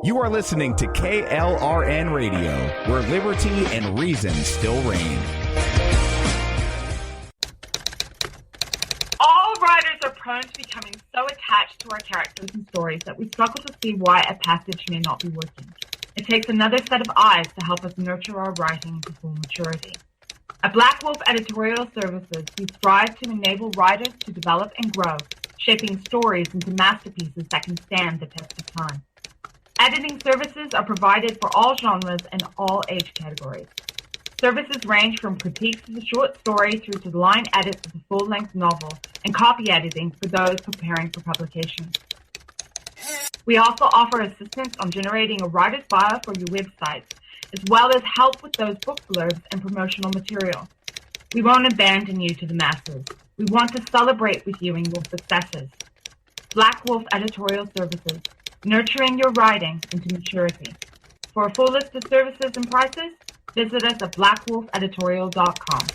You are listening to KLRN Radio, where liberty and reason still reign. All writers are prone to becoming so attached to our characters and stories that we struggle to see why a passage may not be working. It takes another set of eyes to help us nurture our writing to full maturity. At Black Wolf Editorial Services, we strive to enable writers to develop and grow, shaping stories into masterpieces that can stand the test of time. Editing services are provided for all genres and all age categories. Services range from critiques of the short story through to the line edits of the full-length novel and copy editing for those preparing for publication. We also offer assistance on generating a writer's bio for your websites, as well as help with those book blurbs and promotional material. We won't abandon you to the masses. We want to celebrate with you in your successes. Black Wolf Editorial Services, nurturing your writing into maturity. For a full list of services and prices, visit us at blackwolfeditorial.com.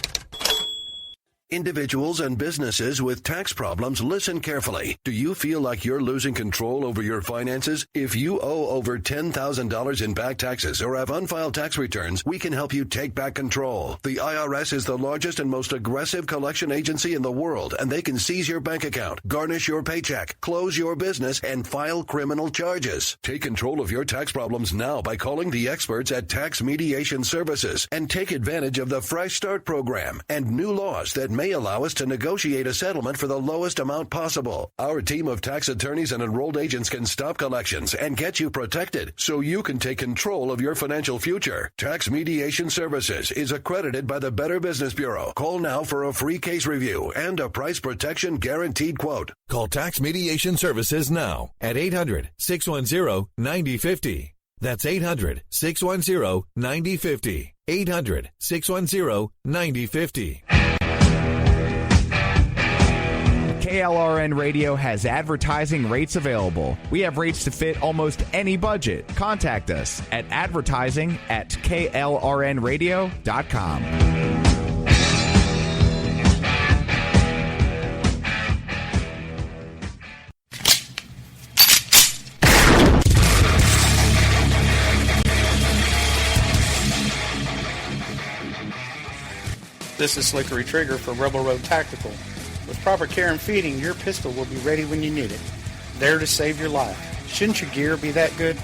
Individuals and businesses with tax problems, listen carefully. Do you feel like you're losing control over your finances? If you owe over $10,000 in back taxes or have unfiled tax returns, we can help you take back control. The IRS is the largest and most aggressive collection agency in the world, and they can seize your bank account, garnish your paycheck, close your business, and file criminal charges. Take control of your tax problems now by calling the experts at Tax Mediation Services and take advantage of the Fresh Start program and new laws that may allow us to negotiate a settlement for the lowest amount possible. Our team of tax attorneys and enrolled agents can stop collections and get you protected so you can take control of your financial future. Tax Mediation Services is accredited by the Better Business Bureau. Call now for a free case review and a price protection guaranteed quote. Call Tax Mediation Services now at 800-610-9050. That's 800-610-9050. 800-610-9050. KLRN Radio has advertising rates available. We have rates to fit almost any budget. Contact us at advertising@klrnradio.com. This is Slickery Trigger for Rebel Road Tactical. With proper care and feeding, your pistol will be ready when you need it, there to save your life. Shouldn't your gear be that good?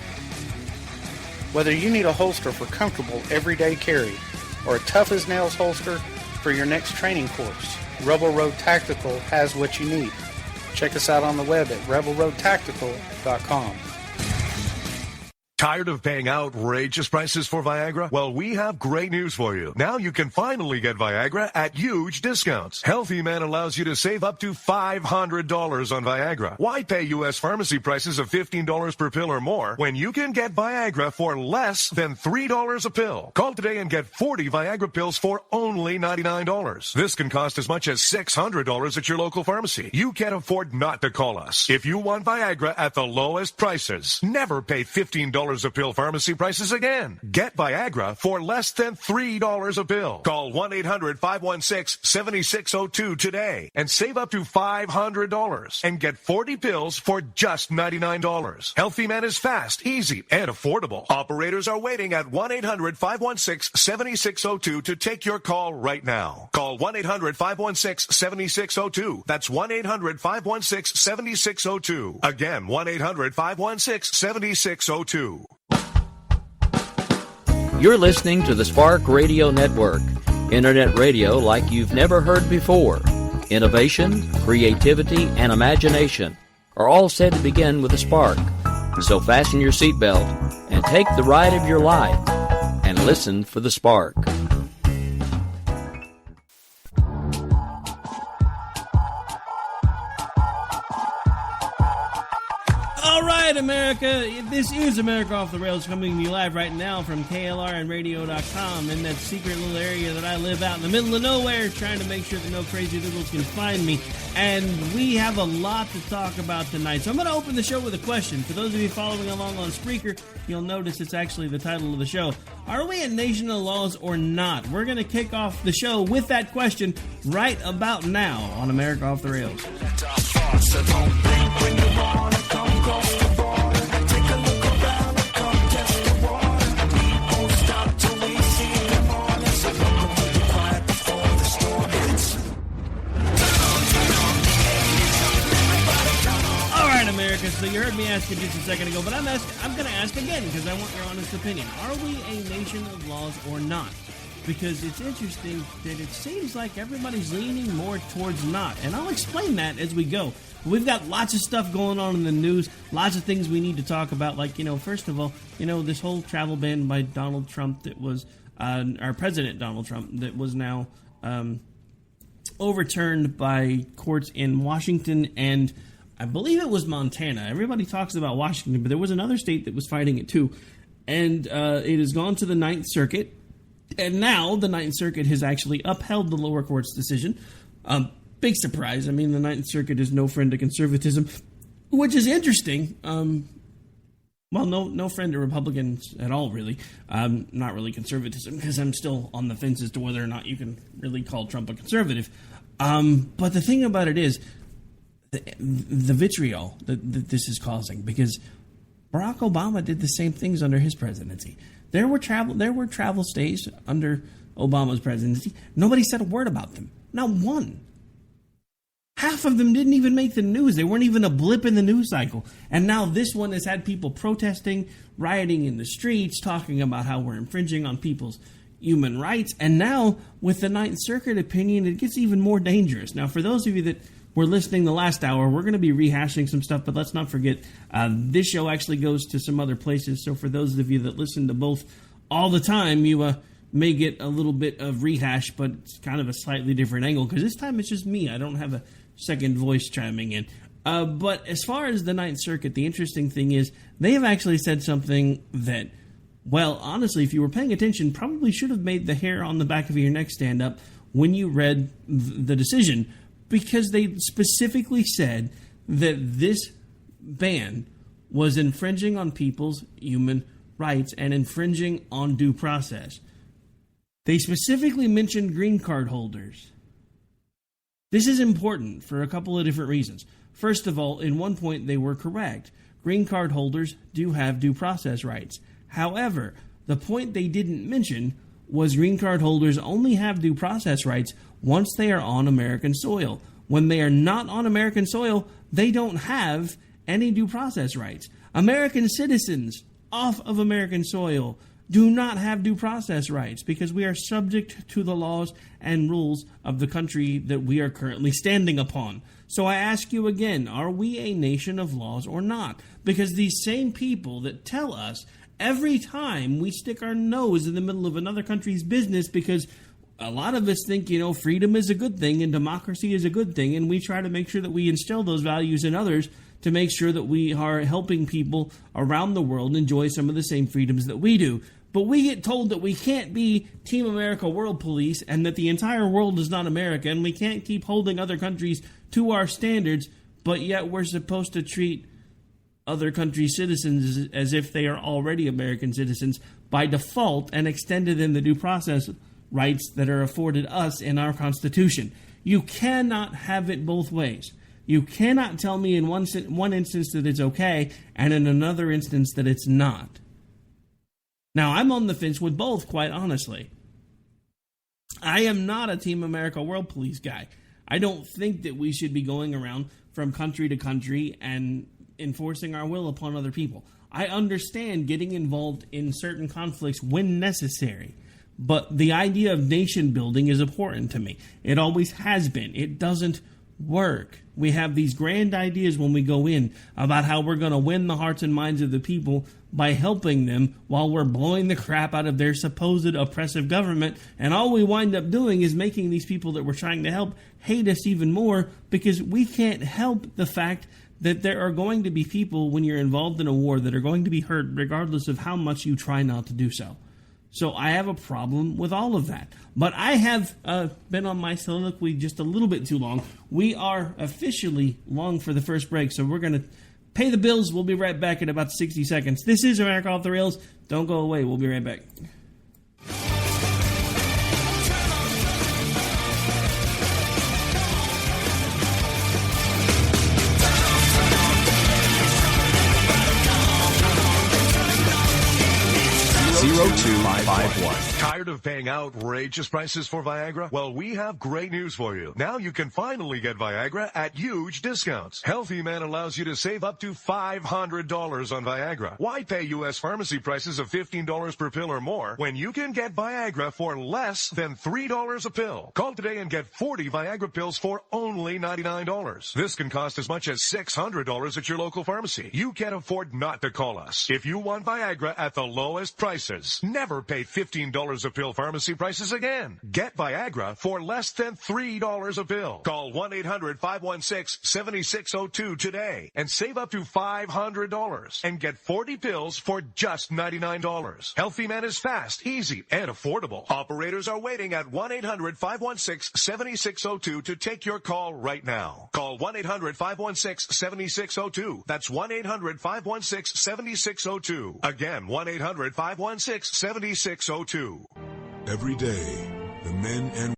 Whether you need a holster for comfortable everyday carry or a tough-as-nails holster for your next training course, Rebel Road Tactical has what you need. Check us out on the web at rebelroadtactical.com. Tired of paying outrageous prices for Viagra? Well, we have great news for you. Now you can finally get Viagra at huge discounts. Healthy Man allows you to save up to $500 on Viagra. Why pay U.S. pharmacy prices of $15 per pill or more when you can get Viagra for less than $3 a pill? Call today and get 40 Viagra pills for only $99. This can cost as much as $600 at your local pharmacy. You can't afford not to call us. If you want Viagra at the lowest prices, never pay $15 a pill pharmacy prices again. Get Viagra for less than $3 a pill. Call 1-800-516-7602 today and save up to $500 and get 40 pills for just $99. Healthy Man is fast, easy, and affordable. Operators are waiting at 1-800-516-7602 to take your call right now. Call 1-800-516-7602. That's 1-800-516-7602. Again, 1-800-516-7602. You're listening to the Spark Radio Network, internet radio like you've never heard before. Innovation, creativity, and imagination are all said to begin with a spark. So fasten your seatbelt and take the ride of your life and listen for the spark. All right, America. This is America Off the Rails, coming to you live right now from KLRNradio.com in that secret little area that I live out in the middle of nowhere, trying to make sure that no crazy liberals can find me. And we have a lot to talk about tonight. So I'm going to open the show with a question. For those of you following along on Spreaker, you'll notice it's actually the title of the show. Are we a nation of laws or not? We're going to kick off the show with that question right about now on America Off the Rails. just a second ago, but I'm going to ask again because I want your honest opinion. Are we a nation of laws or not? Because it's interesting that it seems like everybody's leaning more towards not. And I'll explain that as we go. We've got lots of stuff going on in the news, lots of things we need to talk about. Like, first of all, this whole travel ban by Donald Trump that was, our president Donald Trump, that was now overturned by courts in Washington and I believe it was Montana. Everybody talks about Washington, but there was another state that was fighting it too. And it has gone to the Ninth Circuit. And now the Ninth Circuit has actually upheld the lower court's decision. Big surprise. I mean, the Ninth Circuit is no friend to conservatism, which is interesting. Well, no friend to Republicans at all, really. Not really conservatism, because I'm still on the fence as to whether or not you can really call Trump a conservative. But the thing about it is, the vitriol that this is causing, because Barack Obama did the same things under his presidency. There were travel stays under Obama's presidency. Nobody said a word about them. Not one. Half of them didn't even make the news. They weren't even a blip in the news cycle. And now this one has had people protesting, rioting in the streets, talking about how we're infringing on people's human rights. And now, with the Ninth Circuit opinion, it gets even more dangerous. Now, for those of you that were listening the last hour, we're going to be rehashing some stuff, but let's not forget, this show actually goes to some other places. So for those of you that listen to both all the time, you may get a little bit of rehash, but it's kind of a slightly different angle, because this time it's just me. I don't have a second voice chiming in. But as far as the Ninth Circuit, the interesting thing is they have actually said something that, well, honestly, if you were paying attention, probably should have made the hair on the back of your neck stand up when you read the decision, because they specifically said that this ban was infringing on people's human rights and infringing on due process. They specifically mentioned green card holders. This is important for a couple of different reasons. First of all, in one point, they were correct. Green card holders do have due process rights. However, the point they didn't mention was green card holders only have due process rights once they are on American soil. When they are not on American soil, they don't have any due process rights. American citizens off of American soil do not have due process rights because we are subject to the laws and rules of the country that we are currently standing upon. So I ask you again, are we a nation of laws or not? Because these same people that tell us every time we stick our nose in the middle of another country's business, because a lot of us think, freedom is a good thing and democracy is a good thing, and we try to make sure that we instill those values in others to make sure that we are helping people around the world enjoy some of the same freedoms that we do. But we get told that we can't be Team America World Police and that the entire world is not America, and we can't keep holding other countries to our standards, but yet we're supposed to treat other countries' citizens as if they are already American citizens by default and extend to them the due process rights that are afforded us in our Constitution. You cannot have it both ways. You cannot tell me in one instance that it's okay and in another instance that it's not. Now, I'm on the fence with both, quite honestly. I am not a Team America World Police guy. I don't think that we should be going around from country to country and enforcing our will upon other people. I understand getting involved in certain conflicts when necessary, but the idea of nation building is important to me. It always has been. It doesn't work. We have these grand ideas when we go in about how we're going to win the hearts and minds of the people by helping them while we're blowing the crap out of their supposed oppressive government. And all we wind up doing is making these people that we're trying to help hate us even more, because we can't help the fact that there are going to be people when you're involved in a war that are going to be hurt regardless of how much you try not to do so. So I have a problem with all of that. But I have been on my soliloquy just a little bit too long. We are officially long for the first break, so we're going to pay the bills. We'll be right back in about 60 seconds. This is America Off the Rails. Don't go away. We'll be right back. 800-517-0251. Tired of paying outrageous prices for Viagra? Well, we have great news for you. Now you can finally get Viagra at huge discounts. Healthy Man allows you to save up to $500 on Viagra. Why pay U.S. pharmacy prices of $15 per pill or more when you can get Viagra for less than $3 a pill? Call today and get 40 Viagra pills for only $99. This can cost as much as $600 at your local pharmacy. You can't afford not to call us. If you want Viagra at the lowest prices, never pay $15 a pill pharmacy prices again. Get Viagra for less than $3 a pill. Call 1-800-516-7602 today and save up to $500 and get 40 pills for just $99. Healthy Man is fast, easy, and affordable. Operators are waiting at 1-800-516-7602 to take your call right now. Call 1-800-516-7602. That's 1-800-516-7602. Again, 1-800-516-7602. Every day, the men and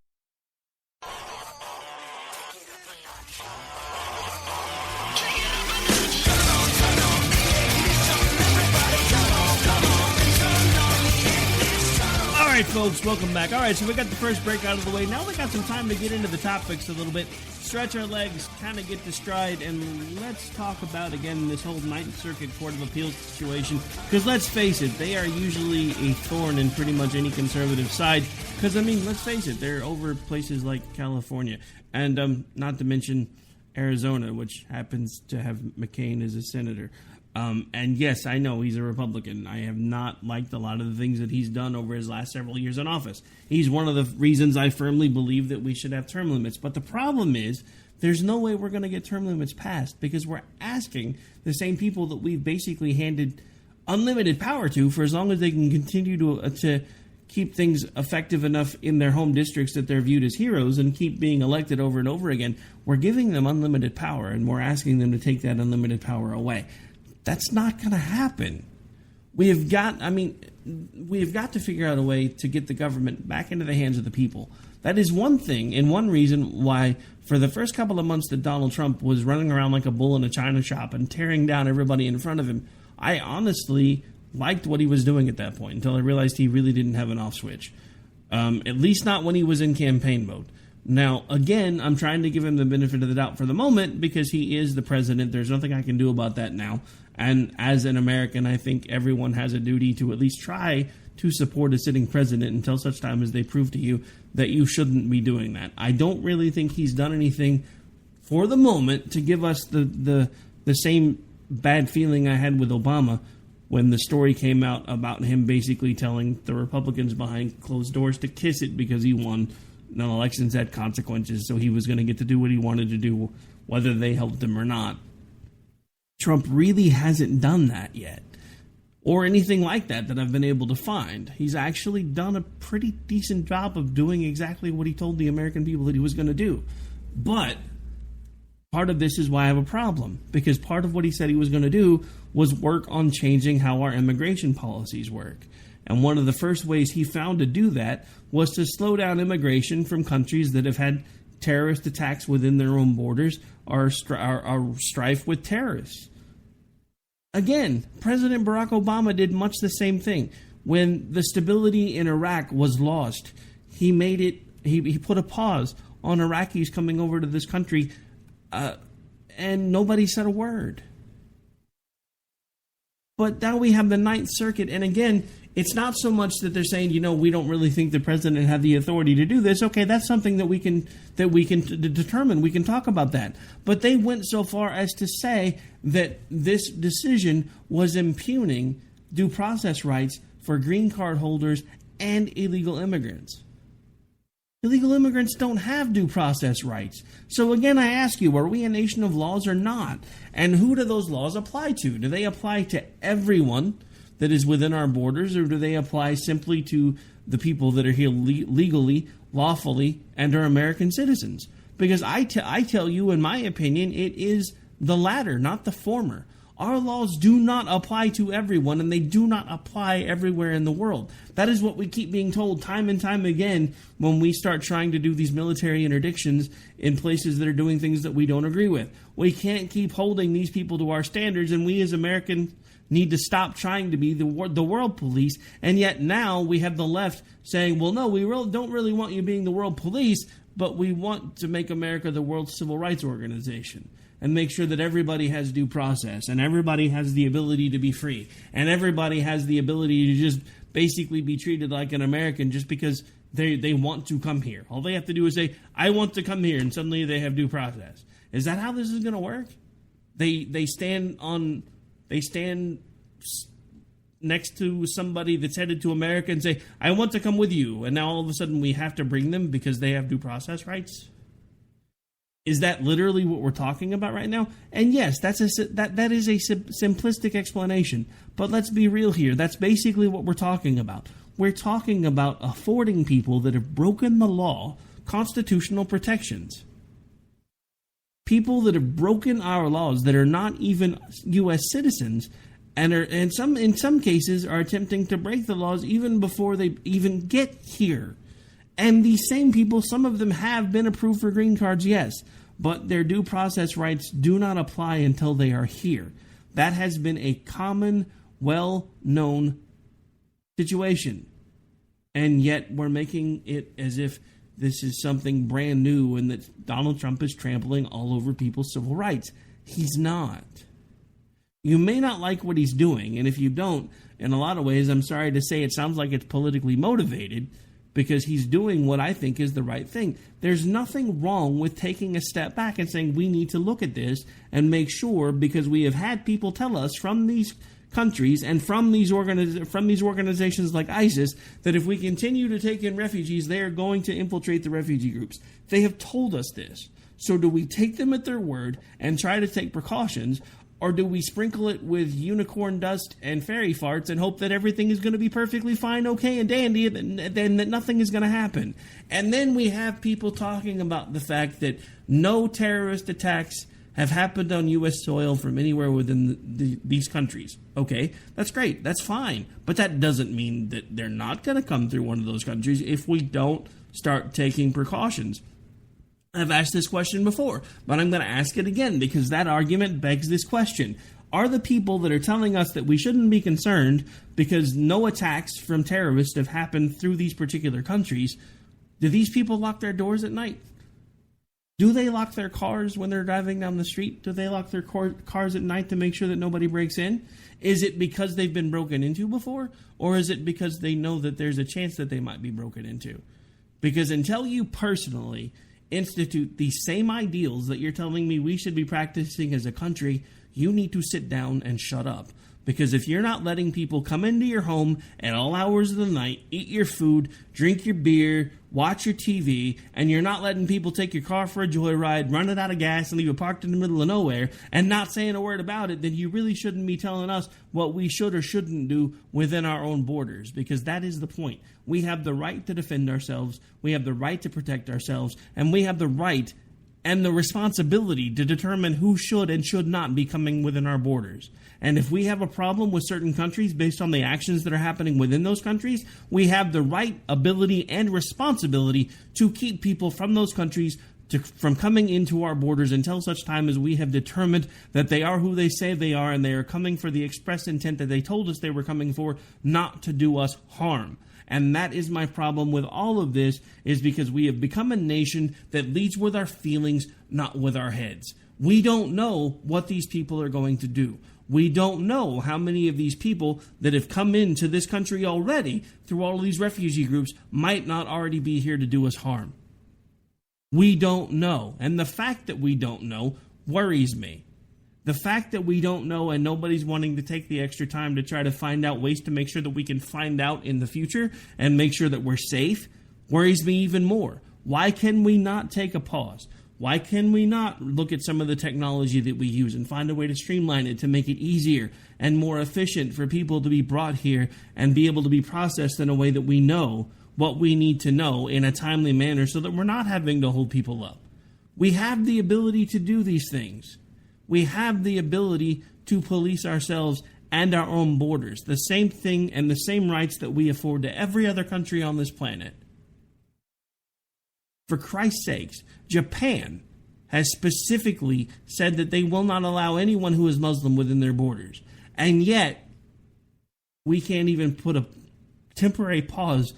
All right, folks, welcome back. All right, so we got the first break out of the way. Now we got some time to get into the topics a little bit, stretch our legs, kind of get to stride, and let's talk about, again, this whole Ninth Circuit Court of Appeals situation. Because let's face it, they are usually a thorn in pretty much any conservative side. Because, I mean, let's face it, they're over places like California. And not to mention Arizona, which happens to have McCain as a senator. And yes, I know he's a Republican. I have not liked a lot of the things that he's done over his last several years in office. He's one of the reasons I firmly believe that we should have term limits. But the problem is, there's no way we're going to get term limits passed because we're asking the same people that we've basically handed unlimited power to for as long as they can continue to keep things effective enough in their home districts that they're viewed as heroes and keep being elected over and over again. We're giving them unlimited power, and we're asking them to take that unlimited power away. That's not going to happen. We've got to figure out a way to get the government back into the hands of the people. That is one thing and one reason why for the first couple of months that Donald Trump was running around like a bull in a china shop and tearing down everybody in front of him, I honestly liked what he was doing at that point until I realized he really didn't have an off switch. At least not when he was in campaign mode. Now, again, I'm trying to give him the benefit of the doubt for the moment because he is the president. There's nothing I can do about that now. And as an American, I think everyone has a duty to at least try to support a sitting president until such time as they prove to you that you shouldn't be doing that. I don't really think he's done anything for the moment to give us the same bad feeling I had with Obama when the story came out about him basically telling the Republicans behind closed doors to kiss it because he won. No, elections had consequences, so he was going to get to do what he wanted to do, whether they helped him or not. Trump really hasn't done that yet, or anything like that I've been able to find. He's actually done a pretty decent job of doing exactly what he told the American people that he was going to do. But part of this is why I have a problem, because part of what he said he was going to do was work on changing how our immigration policies work. And one of the first ways he found to do that was to slow down immigration from countries that have had terrorist attacks within their own borders or are strife with terrorists. Again, President Barack Obama did much the same thing. When the stability in Iraq was lost, he put a pause on Iraqis coming over to this country, and nobody said a word. But now we have the Ninth Circuit, and again, it's not so much that they're saying, we don't really think the president had the authority to do this. Okay, that's something that we can determine. We can talk about that. But they went so far as to say that this decision was impugning due process rights for green card holders and illegal immigrants. Illegal immigrants don't have due process rights. So again, I ask you, are we a nation of laws or not? And who do those laws apply to? Do they apply to everyone that is within our borders, or do they apply simply to the people that are here legally, lawfully, and are American citizens? Because I tell you, in my opinion, it is the latter, not the former. Our laws do not apply to everyone, and they do not apply everywhere in the world. That is what we keep being told time and time again when we start trying to do these military interdictions in places that are doing things that we don't agree with. We can't keep holding these people to our standards, and we as Americans need to stop trying to be the world police. And yet now we have the left saying, well, no, we don't really want you being the world police, but we want to make America the world civil rights organization and make sure that everybody has due process and everybody has the ability to be free and everybody has the ability to just basically be treated like an American just because they want to come here. All they have to do is say, I want to come here, and suddenly they have due process. Is that how this is going to work? They stand next to somebody that's headed to America and say, I want to come with you, and now all of a sudden we have to bring them because they have due process rights? Is that literally what we're talking about right now? And yes, that is a simplistic explanation, but let's be real here. That's basically what we're talking about. We're talking about affording people that have broken the law constitutional protections. People that have broken our laws that are not even U.S. citizens and in some cases are attempting to break the laws even before they even get here. And these same people, some of them have been approved for green cards, yes, but their due process rights do not apply until they are here. That has been a common, well-known situation. And yet we're making it as if this is something brand new and that Donald Trump is trampling all over people's civil rights. He's not. You may not like what he's doing, and if you don't, in a lot of ways, I'm sorry to say it sounds like it's politically motivated, because he's doing what I think is the right thing. There's nothing wrong with taking a step back and saying we need to look at this and make sure, because we have had people tell us from these countries and from these organizations like ISIS that if we continue to take in refugees, they are going to infiltrate the refugee groups. They have told us this. So do we take them at their word and try to take precautions, or do we sprinkle it with unicorn dust and fairy farts and hope that everything is going to be perfectly fine, okay, and dandy, and that nothing is going to happen? And then we have people talking about the fact that no terrorist attacks have happened on U.S. soil from anywhere within these countries. Okay, that's great. That's fine. But that doesn't mean that they're not going to come through one of those countries if we don't start taking precautions. I've asked this question before, but I'm going to ask it again because that argument begs this question. Are the people that are telling us that we shouldn't be concerned because no attacks from terrorists have happened through these particular countries, do these people lock their doors at night? Do they lock their cars when they're driving down the street? Do they lock their cars at night to make sure that nobody breaks in? Is it because they've been broken into before? Or is it because they know that there's a chance that they might be broken into? Because until you personally institute these same ideals that you're telling me we should be practicing as a country, you need to sit down and shut up. Because if you're not letting people come into your home at all hours of the night, eat your food, drink your beer, watch your TV, and you're not letting people take your car for a joyride, run it out of gas, and leave it parked in the middle of nowhere, and not saying a word about it, then you really shouldn't be telling us what we should or shouldn't do within our own borders, because that is the point. We have the right to defend ourselves, we have the right to protect ourselves, and we have the right and the responsibility to determine who should and should not be coming within our borders. And if we have a problem with certain countries based on the actions that are happening within those countries, we have the right, ability, and responsibility to keep people from those countries from coming into our borders until such time as we have determined that they are who they say they are and they are coming for the express intent that they told us they were coming for, not to do us harm. And that is my problem with all of this, is because we have become a nation that leads with our feelings, not with our heads. We don't know what these people are going to do. We don't know how many of these people that have come into this country already through all of these refugee groups might not already be here to do us harm. We don't know. And the fact that we don't know worries me. The fact that we don't know and nobody's wanting to take the extra time to try to find out ways to make sure that we can find out in the future and make sure that we're safe worries me even more. Why can we not take a pause? Why can we not look at some of the technology that we use and find a way to streamline it to make it easier and more efficient for people to be brought here and be able to be processed in a way that we know what we need to know in a timely manner so that we're not having to hold people up? We have the ability to do these things. We have the ability to police ourselves and our own borders. The same thing and the same rights that we afford to every other country on this planet. For Christ's sakes, Japan has specifically said that they will not allow anyone who is Muslim within their borders. And yet, we can't even put a temporary pause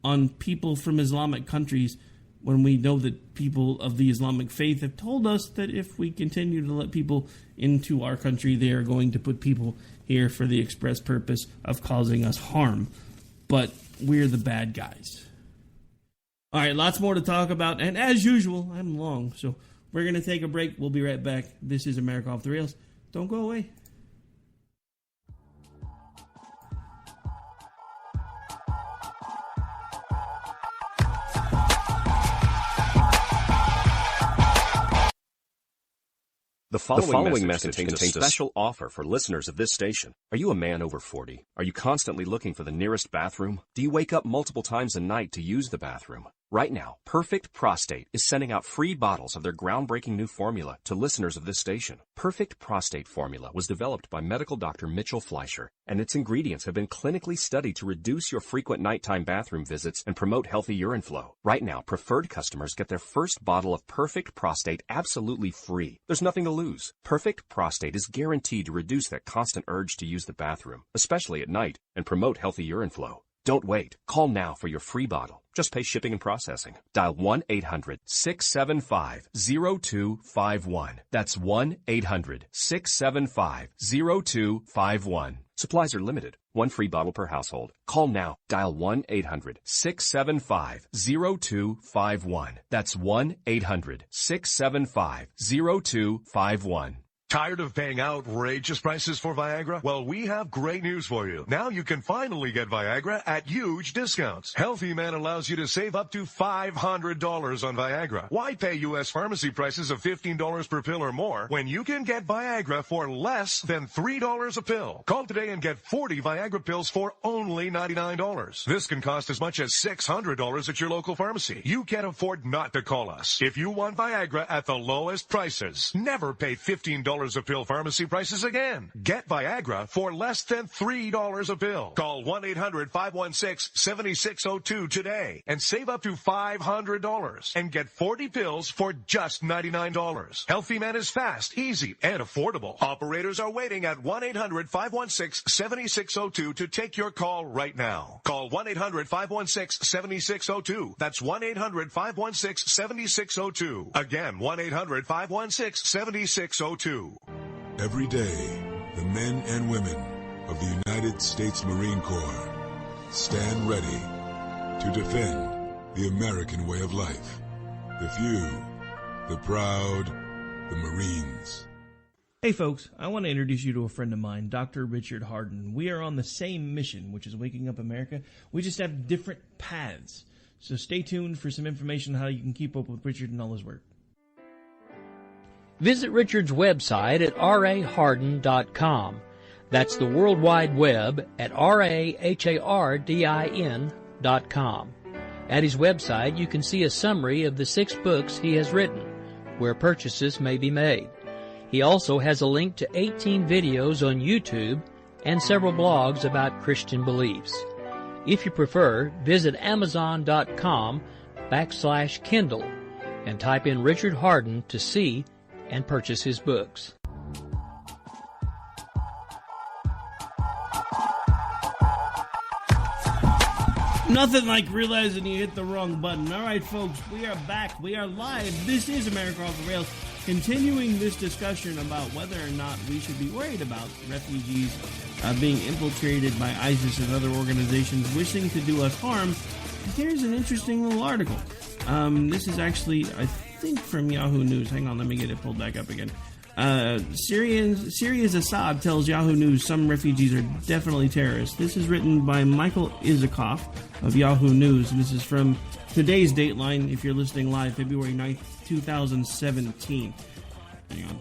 on people from Islamic countries when we know that people of the Islamic faith have told us that if we continue to let people into our country, they are going to put people here for the express purpose of causing us harm. But we're the bad guys. All right, lots more to talk about. And as usual, I'm long, so we're going to take a break. We'll be right back. This is America Off the Rails. Don't go away. The following message contains a special offer for listeners of this station. Are you a man over 40? Are you constantly looking for the nearest bathroom? Do you wake up multiple times a night to use the bathroom? Right now, Perfect Prostate is sending out free bottles of their groundbreaking new formula to listeners of this station. Perfect Prostate Formula was developed by medical doctor Mitchell Fleischer, and its ingredients have been clinically studied to reduce your frequent nighttime bathroom visits and promote healthy urine flow. Right now, preferred customers get their first bottle of Perfect Prostate absolutely free. There's nothing to lose. Perfect Prostate is guaranteed to reduce that constant urge to use the bathroom, especially at night, and promote healthy urine flow. Don't wait. Call now for your free bottle. Just pay shipping and processing. Dial 1-800-675-0251. That's 1-800-675-0251. Supplies are limited. One free bottle per household. Call now. Dial 1-800-675-0251. That's 1-800-675-0251. Tired of paying outrageous prices for Viagra? Well, we have great news for you. Now you can finally get Viagra at huge discounts. Healthy Man allows you to save up to $500 on Viagra. Why pay U.S. pharmacy prices of $15 per pill or more when you can get Viagra for less than $3 a pill? Call today and get 40 Viagra pills for only $99. This can cost as much as $600 at your local pharmacy. You can't afford not to call us. If you want Viagra at the lowest prices, never pay $15 a pill pharmacy prices again. Get Viagra for less than $3 a pill. Call 1-800-516-7602 today and save up to $500 and get 40 pills for just $99. Healthy Man is fast, easy, and affordable. Operators are waiting at 1-800-516-7602 to take your call right now. Call 1-800-516-7602. That's 1-800-516-7602. Again, 1-800-516-7602. Every day, the men and women of the United States Marine Corps stand ready to defend the American way of life. The few, the proud, the Marines. Hey folks, I want to introduce you to a friend of mine, Dr. Richard Harden. We are on the same mission, which is waking up America. We just have different paths. So stay tuned for some information on how you can keep up with Richard and all his work. Visit Richard's website at raharden.com. That's the World Wide Web at RAHARDIN.com. At his website, you can see a summary of the 6 books he has written, where purchases may be made. He also has a link to 18 videos on YouTube and several blogs about Christian beliefs. If you prefer, visit Amazon.com/Kindle and type in Richard Harden to see and purchase his books. Nothing like realizing you hit the wrong button. All right, folks, we are back. We are live. This is America Off the Rails, continuing this discussion about whether or not we should be worried about refugees being infiltrated by ISIS and other organizations wishing to do us harm. Here's an interesting little article. This is actually, I think, from Yahoo News. Hang on, let me get it pulled back up again. Syria's Assad tells Yahoo News some refugees are definitely terrorists. This is written by Michael Isikoff of Yahoo News, and this is from today's Dateline, if you're listening live, February 9th, 2017. Hang on.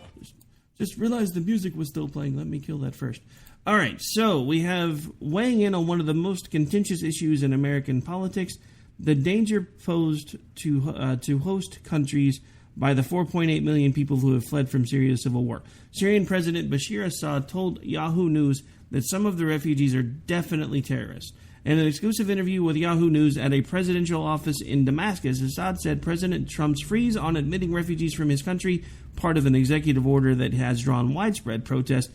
Just realized the music was still playing. Let me kill that first. All right, so we have weighing in on one of the most contentious issues in American politics, the danger posed to host countries by the 4.8 million people who have fled from Syria's civil war. Syrian President Bashar Assad told Yahoo News that some of the refugees are definitely terrorists. In an exclusive interview with Yahoo News at a presidential office in Damascus, Assad said President Trump's freeze on admitting refugees from his country, part of an executive order that has drawn widespread protest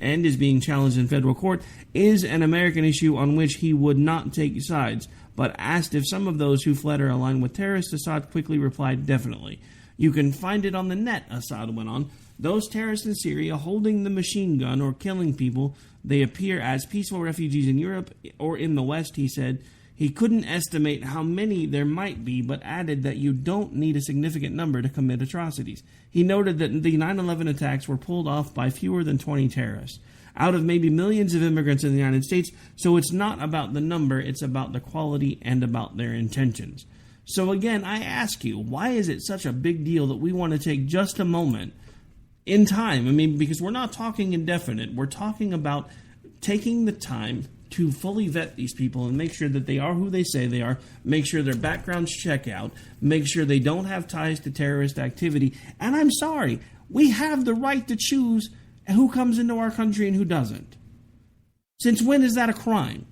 and is being challenged in federal court, is an American issue on which he would not take sides. But asked if some of those who fled are aligned with terrorists, Assad quickly replied, definitely. You can find it on the net, Assad went on. Those terrorists in Syria holding the machine gun or killing people, they appear as peaceful refugees in Europe or in the West, he said. He couldn't estimate how many there might be, but added that you don't need a significant number to commit atrocities. He noted that the 9/11 attacks were pulled off by fewer than 20 terrorists, out of maybe millions of immigrants in the United States, so it's not about the number, it's about the quality and about their intentions. So again, I ask you, why is it such a big deal that we want to take just a moment in time? I mean, because we're not talking indefinite. We're talking about taking the time to fully vet these people and make sure that they are who they say they are, make sure their backgrounds check out, make sure they don't have ties to terrorist activity. And I'm sorry, we have the right to choose who comes into our country and who doesn't. Since when is that a crime?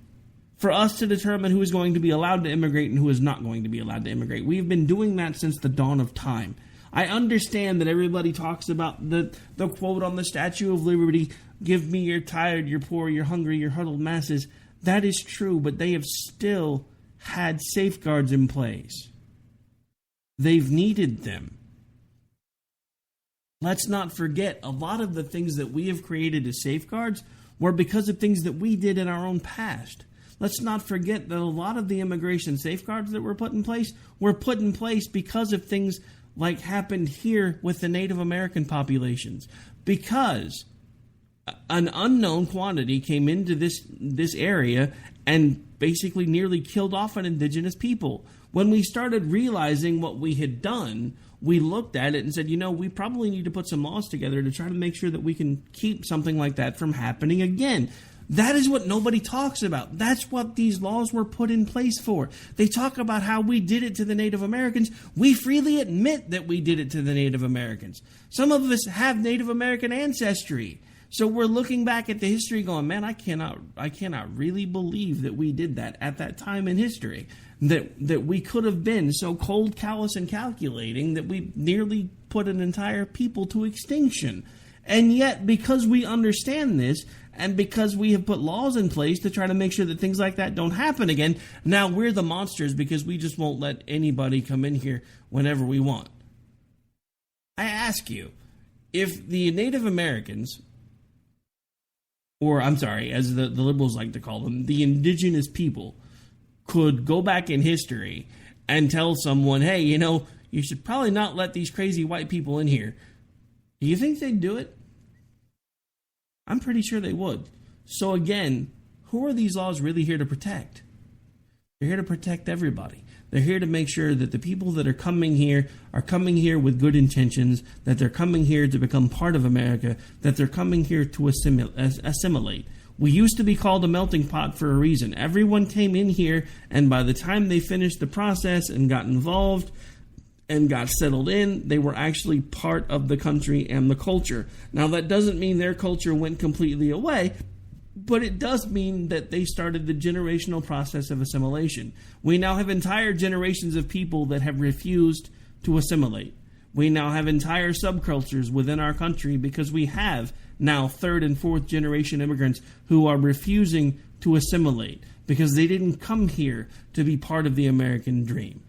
For us to determine who is going to be allowed to immigrate and who is not going to be allowed to immigrate. We've been doing that since the dawn of time. I understand that everybody talks about the quote on the Statue of Liberty, give me your tired, your poor, your hungry, your huddled masses. That is true, but they have still had safeguards in place. They've needed them. Let's not forget, a lot of the things that we have created as safeguards were because of things that we did in our own past. Let's not forget that a lot of the immigration safeguards that were put in place because of things like happened here with the Native American populations. Because an unknown quantity came into this area and basically nearly killed off an indigenous people. When we started realizing what we had done, we looked at it and said, we probably need to put some laws together to try to make sure that we can keep something like that from happening again. That is what nobody talks about. That's what these laws were put in place for. They talk about how we did it to the Native Americans. We freely admit that we did it to the Native Americans. Some of us have Native American ancestry. So we're looking back at the history going, man, I cannot really believe that we did that at that time in history. That we could have been so cold, callous, and calculating that we nearly put an entire people to extinction. And yet, because we understand this, and because we have put laws in place to try to make sure that things like that don't happen again, now we're the monsters because we just won't let anybody come in here whenever we want. I ask you, if the Native Americans, or I'm sorry, as the liberals like to call them, the indigenous people, could go back in history and tell someone, hey, you should probably not let these crazy white people in here, do you think they'd do it? I'm pretty sure they would. So again, who are these laws really here to protect? They're here to protect everybody. They're here to make sure that the people that are coming here with good intentions, that they're coming here to become part of America, that they're coming here to assimilate. We used to be called a melting pot for a reason. Everyone came in here, and by the time they finished the process and got involved and got settled in, they were actually part of the country and the culture. Now, that doesn't mean their culture went completely away, but it does mean that they started the generational process of assimilation. We now have entire generations of people that have refused to assimilate. We now have entire subcultures within our country because we have now third and fourth generation immigrants who are refusing to assimilate because they didn't come here to be part of the American dream.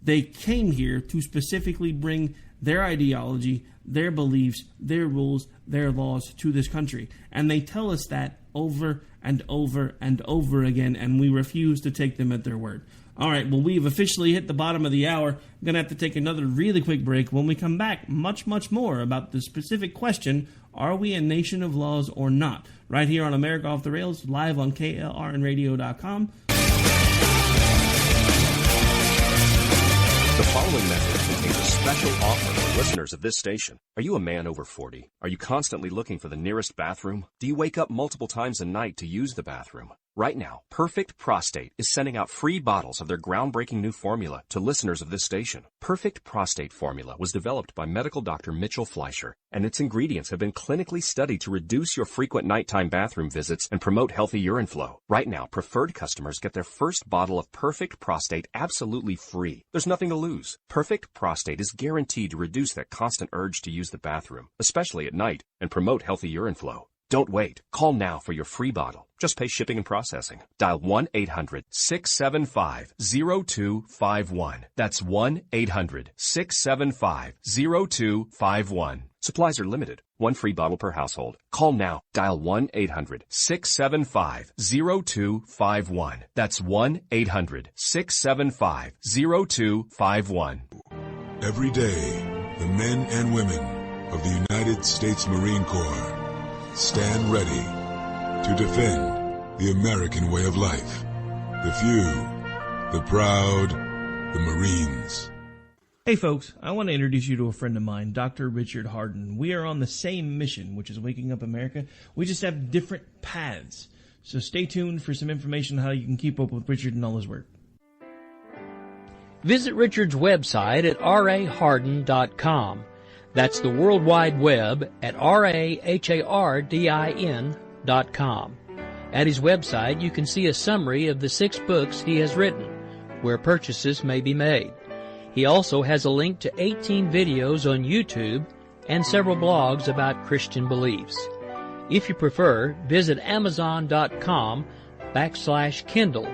They came here to specifically bring their ideology, their beliefs, their rules, their laws to this country. And they tell us that over and over and over again, and we refuse to take them at their word. All right, well, we've officially hit the bottom of the hour. I'm going to have to take another really quick break. When we come back, much, much more about the specific question, are we a nation of laws or not? Right here on America Off the Rails, live on KLRNradio.com. The following message contains a special offer for listeners of this station. Are you a man over 40? Are you constantly looking for the nearest bathroom? Do you wake up multiple times a night to use the bathroom? Right now, Perfect Prostate is sending out free bottles of their groundbreaking new formula to listeners of this station. Perfect Prostate formula was developed by medical doctor Mitchell Fleischer, and its ingredients have been clinically studied to reduce your frequent nighttime bathroom visits and promote healthy urine flow. Right now, preferred customers get their first bottle of Perfect Prostate absolutely free. There's nothing to lose. Perfect Prostate is guaranteed to reduce that constant urge to use the bathroom, especially at night, and promote healthy urine flow. Don't wait. Call now for your free bottle. Just pay shipping and processing. Dial 1-800-675-0251. That's 1-800-675-0251. Supplies are limited. One free bottle per household. Call now. Dial 1-800-675-0251. That's 1-800-675-0251. Every day, the men and women of the United States Marine Corps stand ready to defend the American way of life. The few, the proud, the Marines. Hey folks, I want to introduce you to a friend of mine, Dr. Richard Harden. We are on the same mission, which is waking up America. We just have different paths. So stay tuned for some information on how you can keep up with Richard and all his work. Visit Richard's website at raharden.com. That's the World Wide Web at RAHARDIN.com. At his website, you can see a summary of the 6 books he has written, where purchases may be made. He also has a link to 18 videos on YouTube and several blogs about Christian beliefs. If you prefer, visit Amazon.com/Kindle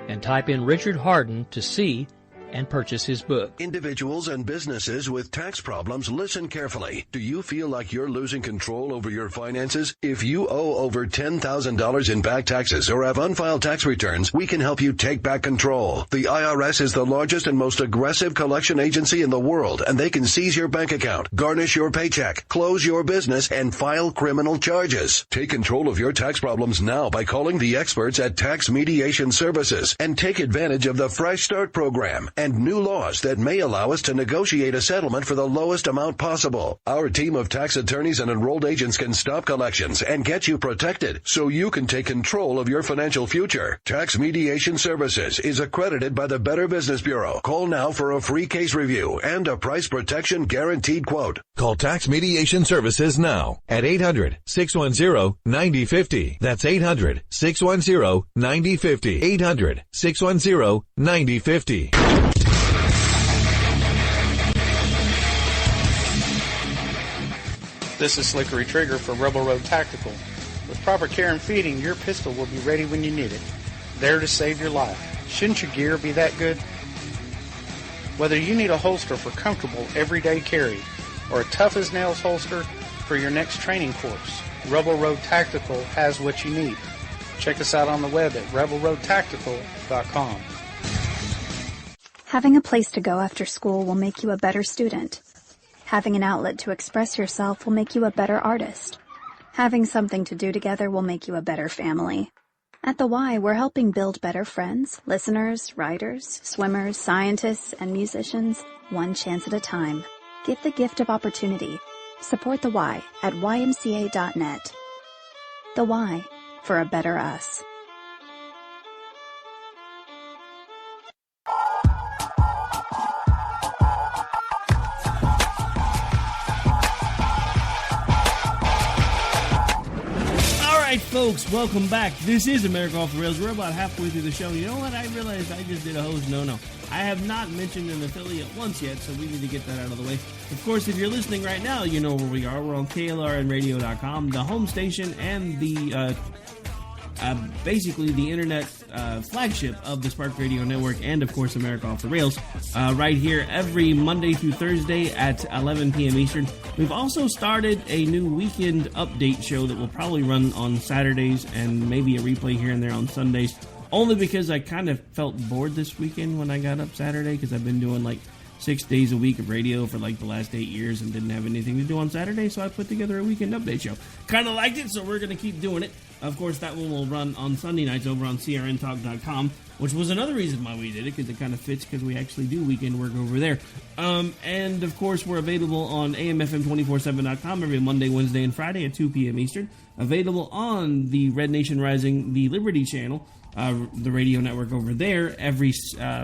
and type in Richard Harden to see and purchase his book. Individuals and businesses with tax problems, listen carefully. Do you feel like you're losing control over your finances? If you owe over $10,000 in back taxes or have unfiled tax returns, we can help you take back control. The IRS is the largest and most aggressive collection agency in the world, and they can seize your bank account, garnish your paycheck, close your business, and file criminal charges. Take control of your tax problems now by calling the experts at Tax Mediation Services and take advantage of the Fresh Start program and new laws that may allow us to negotiate a settlement for the lowest amount possible. Our team of tax attorneys and enrolled agents can stop collections and get you protected so you can take control of your financial future. Tax Mediation Services is accredited by the Better Business Bureau. Call now for a free case review and a price protection guaranteed quote. Call Tax Mediation Services now at 800-610-9050. That's 800-610-9050. 800-610-9050. This is Slickery Trigger for Rebel Road Tactical. With proper care and feeding, your pistol will be ready when you need it, there to save your life. Shouldn't your gear be that good? Whether you need a holster for comfortable everyday carry or a tough-as-nails holster for your next training course, Rebel Road Tactical has what you need. Check us out on the web at rebelroadtactical.com. Having a place to go after school will make you a better student. Having an outlet to express yourself will make you a better artist. Having something to do together will make you a better family. At the Y, we're helping build better friends, listeners, writers, swimmers, scientists, and musicians, one chance at a time. Give the gift of opportunity. Support the Y at ymca.net. The Y, for a better us. Folks, welcome back. This is America Off the Rails. We're about halfway through the show. You know what? I realized I just did a host no-no. I have not mentioned an affiliate once yet, so we need to get that out of the way. Of course, if you're listening right now, you know where we are. We're on KLRNradio.com, the home station and the basically the internet flagship of the Spark Radio Network and, of course, America Off the Rails, right here every Monday through Thursday at 11 p.m. Eastern. We've also started a new weekend update show that will probably run on Saturdays and maybe a replay here and there on Sundays, only because I kind of felt bored this weekend when I got up Saturday, because I've been doing like 6 days a week of radio for like the last 8 years and didn't have anything to do on Saturday, so I put together a weekend update show. Kind of liked it, so we're going to keep doing it. Of course, that one will run on Sunday nights over on crntalk.com, which was another reason why we did it, because it kind of fits because we actually do weekend work over there. And, of course, we're available on amfm247.com every Monday, Wednesday, and Friday at 2 p.m. Eastern. Available on the Red Nation Rising, the Liberty Channel, the radio network over there, every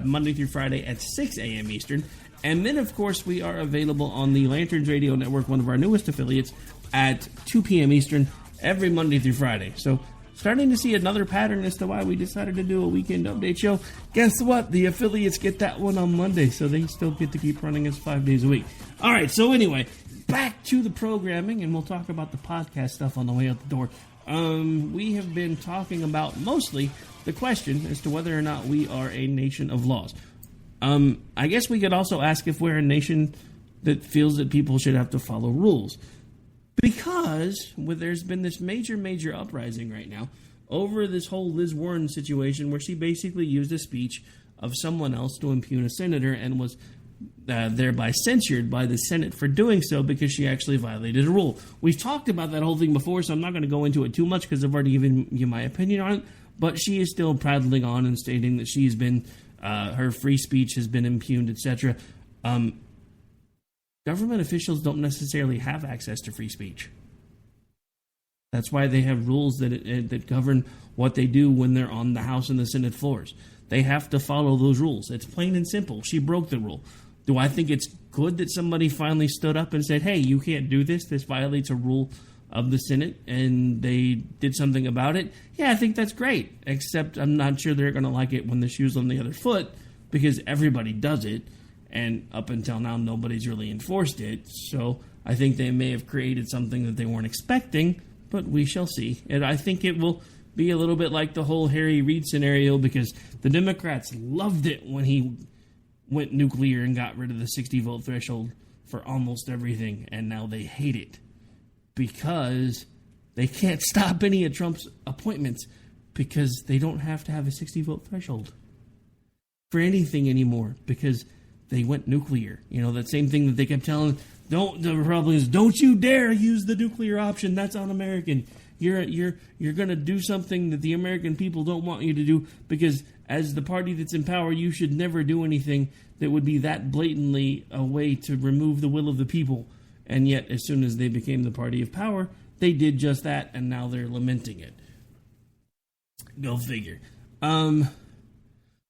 Monday through Friday at 6 a.m. Eastern. And then, of course, we are available on the Lanterns Radio Network, one of our newest affiliates, at 2 p.m. Eastern every Monday through Friday. So, starting to see another pattern as to why we decided to do a weekend update show. Guess what? The affiliates get that one on Monday, so they still get to keep running us 5 days a week. All right, so anyway, back to the programming, and we'll talk about the podcast stuff on the way out the door. We have been talking about mostly the question as to whether or not we are a nation of laws. I guess we could also ask if we're a nation that feels that people should have to follow rules. Because there's been this major uprising right now over this whole Liz Warren situation where she basically used a speech of someone else to impugn a senator and was thereby censured by the Senate for doing so because she actually violated a rule. We've talked about that whole thing before, so I'm not going to go into it too much because I've already given you my opinion on it. But she is still prattling on and stating that she's been, her free speech has been impugned, etc. Government officials don't necessarily have access to free speech. That's why they have rules that govern what they do when they're on the House and the Senate floors. They have to follow those rules. It's plain and simple. She broke the rule. Do I think it's good that somebody finally stood up and said, hey, you can't do this. This violates a rule of the Senate, and they did something about it? Yeah, I think that's great, except I'm not sure they're going to like it when the shoe's on the other foot because everybody does it. And up until now, nobody's really enforced it. So I think they may have created something that they weren't expecting, but we shall see. And I think it will be a little bit like the whole Harry Reid scenario because the Democrats loved it when he went nuclear and got rid of the 60-vote threshold for almost everything. And now they hate it because they can't stop any of Trump's appointments because they don't have to have a 60-vote threshold for anything anymore because they went nuclear. You know, that same thing that they kept telling the Republicans, don't you dare use the nuclear option. That's un-American. You're going to do something that the American people don't want you to do because as the party that's in power, you should never do anything that would be that blatantly a way to remove the will of the people. And yet, as soon as they became the party of power, they did just that, and now they're lamenting it. Go figure.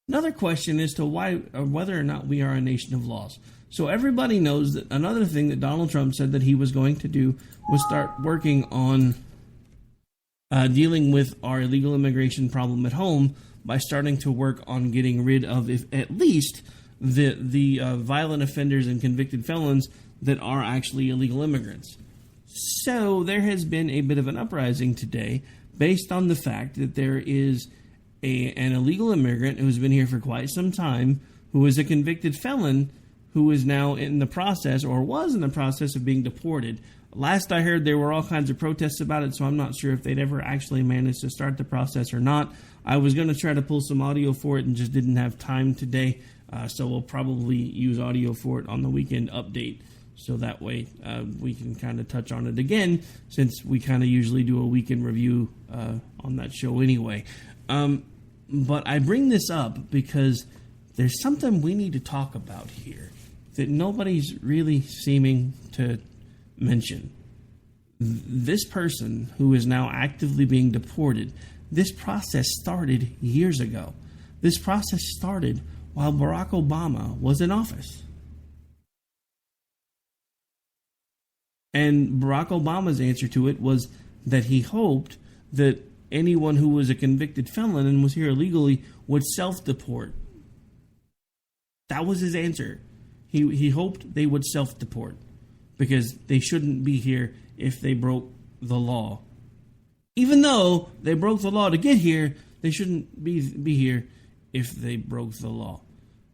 Another question as to whether or not we are a nation of laws. So everybody knows that another thing that Donald Trump said that he was going to do was start working on dealing with our illegal immigration problem at home by starting to work on getting rid of, if at least, the violent offenders and convicted felons that are actually illegal immigrants. So there has been a bit of an uprising today based on the fact that there is an illegal immigrant who's been here for quite some time, who is a convicted felon, who is now in the process, or was in the process of being deported. Last I heard, there were all kinds of protests about it, so I'm not sure if they'd ever actually managed to start the process or not. I was going to try to pull some audio for it and just didn't have time today, so we'll probably use audio for it on the weekend update. So that way we can kind of touch on it again, since we kind of usually do a weekend review on that show anyway. But I bring this up because there's something we need to talk about here that nobody's really seeming to mention. This person who is now actively being deported, this process started years ago. This process started while Barack Obama was in office. And Barack Obama's answer to it was that he hoped that anyone who was a convicted felon and was here illegally would self-deport. That was his answer. He hoped they would self-deport because they shouldn't be here if they broke the law. Even though they broke the law to get here, they shouldn't be here if they broke the law.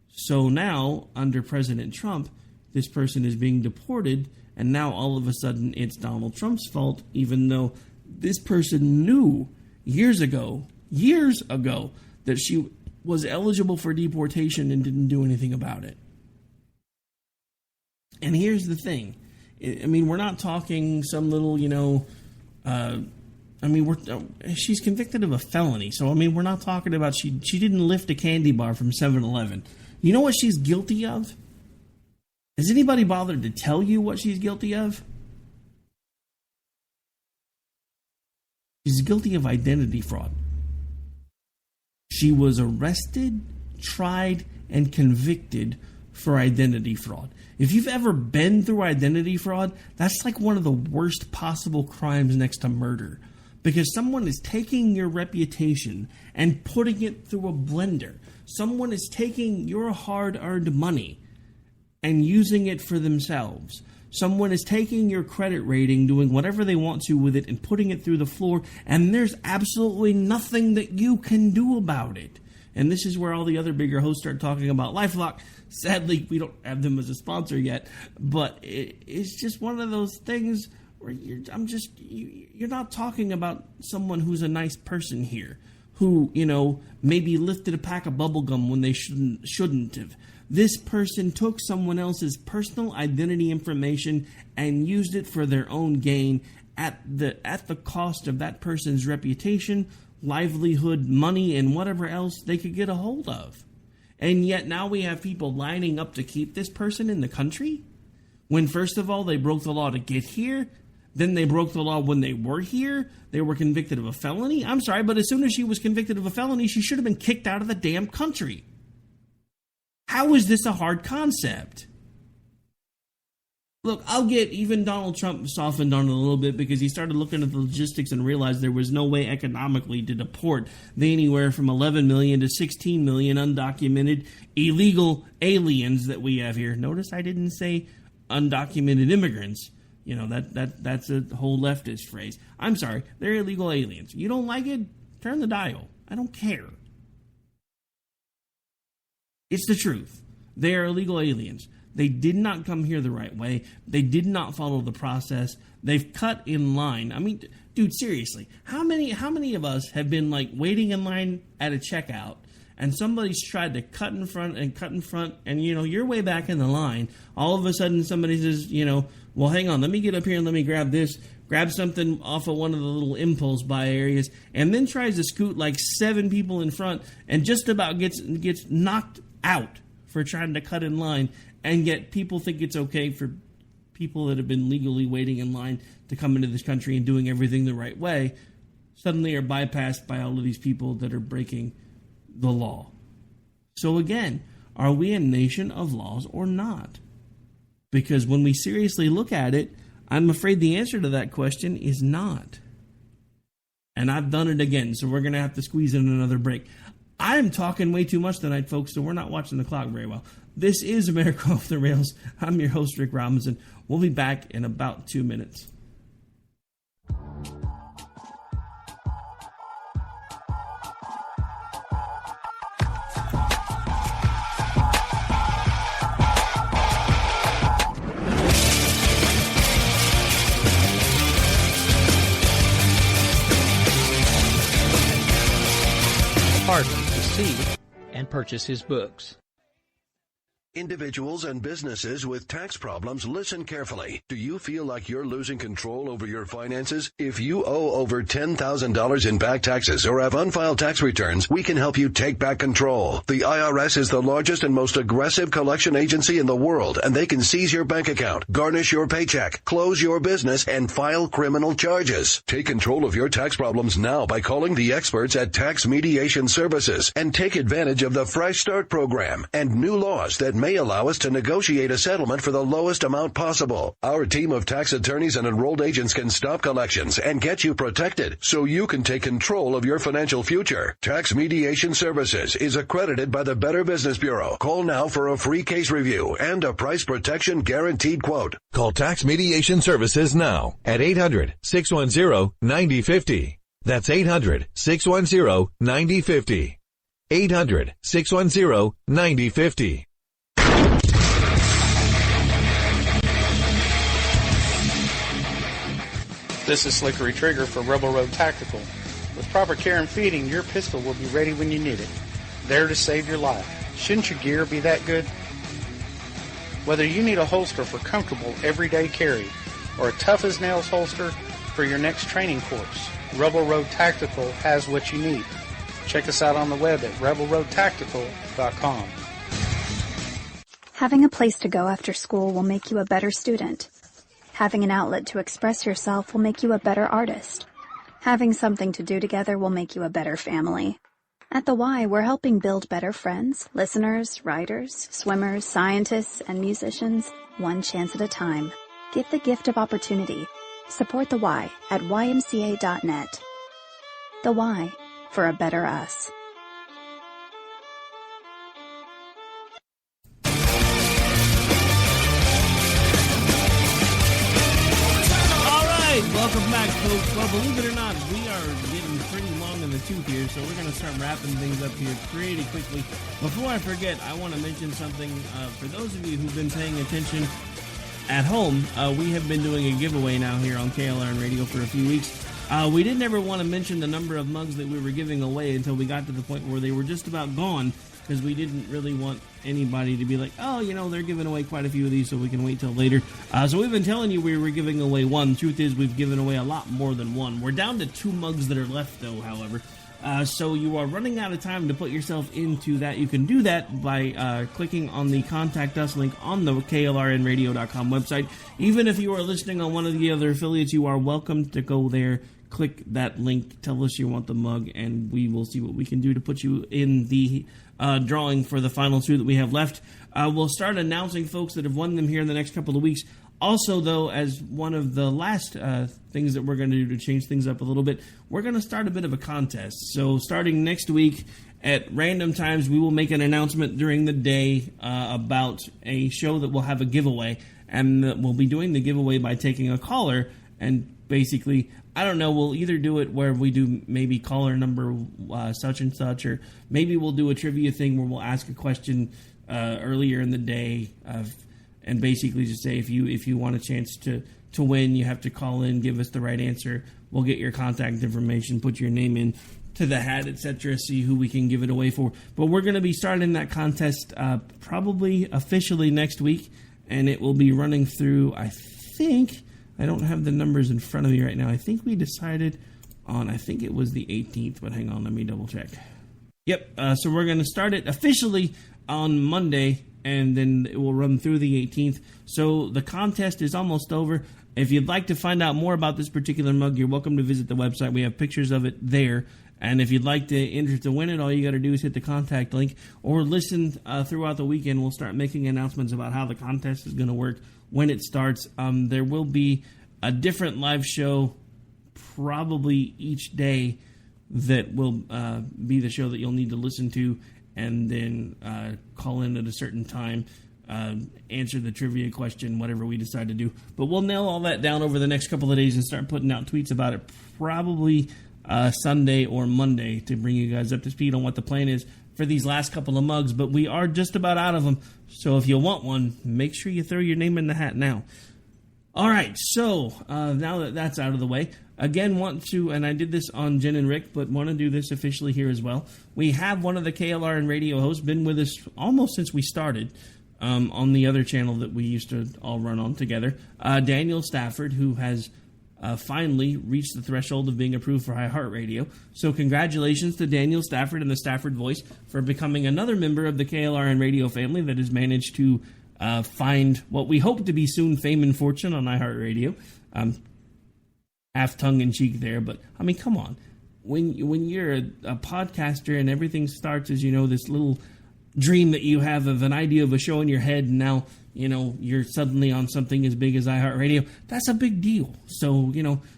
So now, under President Trump, this person is being deported, and now all of a sudden it's Donald Trump's fault, even though this person knew years ago, that she was eligible for deportation and didn't do anything about it. And here's the thing. I mean, we're not talking some little, I mean, she's convicted of a felony. So, I mean, we're not talking about she didn't lift a candy bar from 7-Eleven. You know what she's guilty of? Has anybody bothered to tell you what she's guilty of? She's guilty of identity fraud. She was arrested, tried, and convicted for identity fraud. If you've ever been through identity fraud, that's like one of the worst possible crimes next to murder. Because someone is taking your reputation and putting it through a blender. Someone is taking your hard-earned money and using it for themselves. Someone is taking your credit rating, doing whatever they want to with it, and putting it through the floor, and there's absolutely nothing that you can do about it. And this is where all the other bigger hosts start talking about LifeLock. Sadly, we don't have them as a sponsor yet, but it's just one of those things where you're not talking about someone who's a nice person here, who, you know, maybe lifted a pack of bubble gum when they shouldn't have. This person took someone else's personal identity information and used it for their own gain at the cost of that person's reputation, livelihood, money, and whatever else they could get a hold of. And yet now we have people lining up to keep this person in the country, when first of all they broke the law to get here, then they broke the law when they were here. They were convicted of a felony. I'm sorry, but as soon as she was convicted of a felony, she should have been kicked out of the damn country. How is this a hard concept? Look, I'll get even Donald Trump softened on it a little bit because he started looking at the logistics and realized there was no way economically to deport the anywhere from 11 million to 16 million undocumented illegal aliens that we have here. Notice I didn't say undocumented immigrants. You know, that's a whole leftist phrase. I'm sorry, they're illegal aliens. You don't like it? Turn the dial. I don't care. It's the truth. They are illegal aliens. They did not come here the right way. They did not follow the process. They've cut in line. I mean, dude, seriously, how many of us have been like waiting in line at a checkout and somebody's tried to cut in front and you know, you're way back in the line. All of a sudden somebody says, you know, well, hang on, let me get up here and let me grab this, grab something off of one of the little impulse buy areas, and then tries to scoot like 7 people in front and just about gets knocked out for trying to cut in line, and yet people think it's okay for people that have been legally waiting in line to come into this country and doing everything the right way suddenly are bypassed by all of these people that are breaking the law. So again, are we a nation of laws or not? Because when we seriously look at it, I'm afraid the answer to that question is not. And I've done it again, so we're going to have to squeeze in another break. I'm talking way too much tonight, folks, so we're not watching the clock very well. This is America Off the Rails. I'm your host, Rick Robinson. We'll be back in about 2 minutes. And purchase his books. Individuals and businesses with tax problems, listen carefully. Do you feel like you're losing control over your finances? If you owe over $10,000 in back taxes or have unfiled tax returns, we can help you take back control. The IRS is the largest and most aggressive collection agency in the world, and they can seize your bank account, garnish your paycheck, close your business, and file criminal charges. Take control of your tax problems now by calling the experts at Tax Mediation Services and take advantage of the Fresh Start program and new laws that may allow us to negotiate a settlement for the lowest amount possible. Our team of tax attorneys and enrolled agents can stop collections and get you protected so you can take control of your financial future. Tax Mediation Services is accredited by the Better Business Bureau. Call now for a free case review and a price protection guaranteed quote. Call Tax Mediation Services now at 800-610-9050. That's 800-610-9050. 800-610-9050. This is Slickery Trigger for Rebel Road Tactical. With proper care and feeding, your pistol will be ready when you need it, there to save your life. Shouldn't your gear be that good? Whether you need a holster for comfortable everyday carry or a tough-as-nails holster for your next training course, Rebel Road Tactical has what you need. Check us out on the web at rebelroadtactical.com. Having a place to go after school will make you a better student. Having an outlet to express yourself will make you a better artist. Having something to do together will make you a better family. At the Y, we're helping build better friends, listeners, writers, swimmers, scientists, and musicians, one chance at a time. Give the gift of opportunity. Support the Y at ymca.net. The Y, for a better us. Welcome back, folks. Well, believe it or not, we are getting pretty long in the tooth here, so we're going to start wrapping things up here pretty quickly. Before I forget, I want to mention something. For those of you who've been paying attention at home, we have been doing a giveaway now here on KLRN Radio for a few weeks. We didn't ever want to mention the number of mugs that we were giving away until we got to the point where they were just about gone, because we didn't really want anybody to be like, oh, you know, they're giving away quite a few of these, so we can wait till later. So we've been telling you we were giving away one. Truth is, we've given away a lot more than one. We're down to 2 mugs that are left, though, however. So you are running out of time to put yourself into that. You can do that by clicking on the Contact Us link on the KLRNradio.com website. Even if you are listening on one of the other affiliates, you are welcome to go there. Click that link, tell us you want the mug, and we will see what we can do to put you in the drawing for the final 2 that we have left. We'll start announcing folks that have won them here in the next couple of weeks. Also, though, as one of the last things that we're going to do to change things up a little bit, we're going to start a bit of a contest. So starting next week at random times, we will make an announcement during the day about a show that will have a giveaway. And we'll be doing the giveaway by taking a caller and basically, I don't know, we'll either do it where we do maybe caller number such and such, or maybe we'll do a trivia thing where we'll ask a question earlier in the day and basically just say if you want a chance to win, you have to call in, give us the right answer. We'll get your contact information, put your name in to the hat, etc., see who we can give it away for. But we're going to be starting that contest probably officially next week, and it will be running through, I think, I don't have the numbers in front of me right now. I think we decided on, I think it was the 18th, but hang on, let me double check. Yep, so we're going to start it officially on Monday, and then it will run through the 18th. So the contest is almost over. If you'd like to find out more about this particular mug, you're welcome to visit the website. We have pictures of it there. And if you'd like to enter to win it, all you got to do is hit the contact link or listen throughout the weekend. We'll start making announcements about how the contest is going to work when it starts. There will be a different live show probably each day that will be the show that you'll need to listen to, and then call in at a certain time, answer the trivia question, whatever we decide to do. But we'll nail all that down over the next couple of days and start putting out tweets about it probably Sunday or Monday to bring you guys up to speed on what the plan is for these last couple of mugs. But we are just about out of them, so if you want one, make sure you throw your name in the hat now. All right, so now that that's out of the way, again, want to, and I did this on Jen and Rick, but want to do this officially here as well. We have one of the KLRN radio hosts, been with us almost since we started on the other channel that we used to all run on together, Daniel Stafford, who has finally reached the threshold of being approved for iHeartRadio. So congratulations to Daniel Stafford and the Stafford Voice for becoming another member of the KLRN radio family that has managed to find what we hope to be soon fame and fortune on iHeartRadio. Half tongue-in-cheek there, but, I mean, come on. When you're a podcaster and everything starts as, this little dream that you have of an idea of a show in your head, and now, you're suddenly on something as big as iHeartRadio, that's a big deal. So,